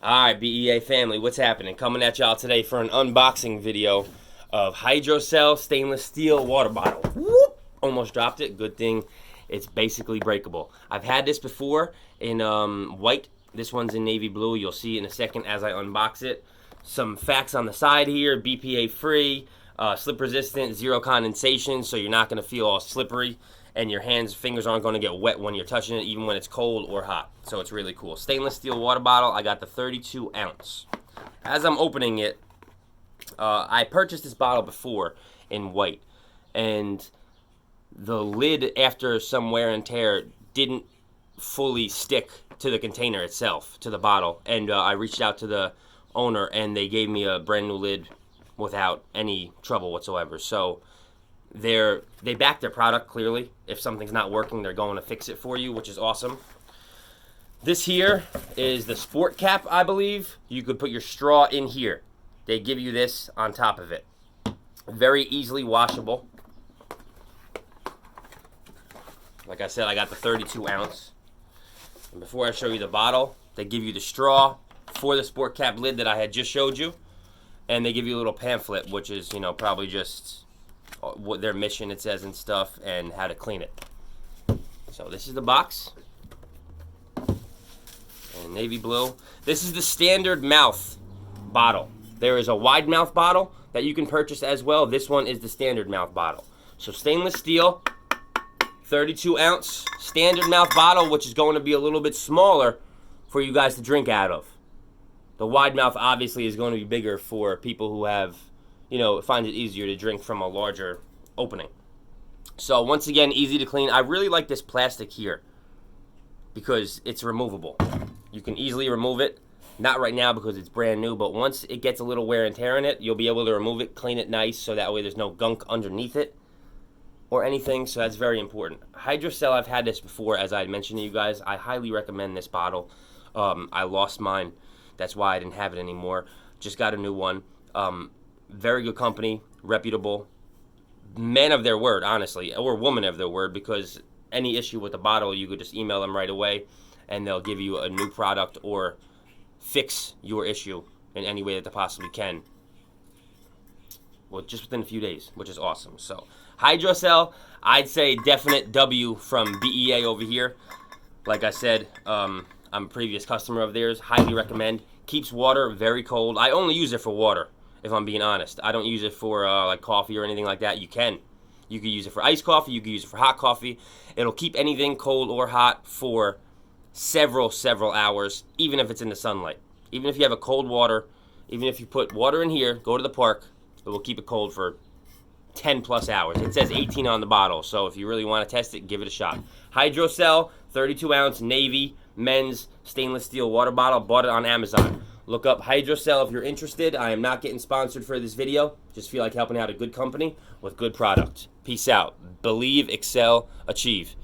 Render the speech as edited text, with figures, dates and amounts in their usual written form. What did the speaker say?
Alright, B.E.A. family, what's happening? Coming at y'all today for an unboxing video of Hydrocell stainless steel water bottle. Whoop! Almost dropped it. Good thing it's basically breakable. I've had this before in white. This one's in navy blue. You'll see in a second as I unbox it. Some facts on the side here. BPA free, slip resistant, zero condensation, so you're not going to feel all slippery. And your fingers aren't going to get wet when you're touching it, even when it's cold or hot. So it's really cool. Stainless steel water bottle. I got the 32 ounce. As I'm opening it, I purchased this bottle before in white. And the lid, after some wear and tear, didn't fully stick to the container itself, to the bottle. And I reached out to the owner, and they gave me a brand new lid without any trouble whatsoever. So they back their product clearly. If something's not working, they're going to fix it for you, which is awesome. This here is the sport cap, I believe. You could put your straw in here. They give you this on top of it. Very easily washable. Like I said, I got the 32 ounce. And before I show you the bottle, they give you the straw for the sport cap lid that I had just showed you. And they give you a little pamphlet, which is, probably just what their mission, it says, and stuff, and how to clean it. So this is the box. And navy blue. This is the standard mouth bottle. There is a wide mouth bottle that you can purchase as well. This one is the standard mouth bottle. So stainless steel, 32 ounce standard mouth bottle, which is going to be a little bit smaller for you guys to drink out of. The wide mouth obviously is going to be bigger for people who have, find it easier to drink from a larger opening. So once again, easy to clean. I really like this plastic here because it's removable. You can easily remove it. Not right now because it's brand new, but once it gets a little wear and tear in it, you'll be able to remove it, clean it nice, so that way there's no gunk underneath it or anything, so that's very important. Hydrocell, I've had this before, as I had mentioned to you guys. I highly recommend this bottle. I lost mine. That's why I didn't have it anymore. Just got a new one. Very good company, reputable. Man of their word, honestly, or woman of their word, because any issue with the bottle, you could just email them right away, and they'll give you a new product or fix your issue in any way that they possibly can. Well, just within a few days, which is awesome. So, Hydrocell, I'd say definite W from B.E.A. over here. Like I said, I'm a previous customer of theirs. Highly recommend. Keeps water very cold. I only use it for water, if I'm being honest. I don't use it for like coffee or anything like that. You can use it for iced coffee. You can use it for hot coffee. It'll keep anything cold or hot for several hours, even if it's in the sunlight. Even if you have a cold water, even if you put water in here, go to the park, it will keep it cold for 10 plus hours. It says 18 on the bottle, so if you really want to test it, give it a shot. Hydrocell, 32 ounce navy men's stainless steel water bottle. Bought it on Amazon. Look up Hydrocell if you're interested. I am not getting sponsored for this video. Just feel like helping out a good company with good product. Peace out. Believe, excel, achieve.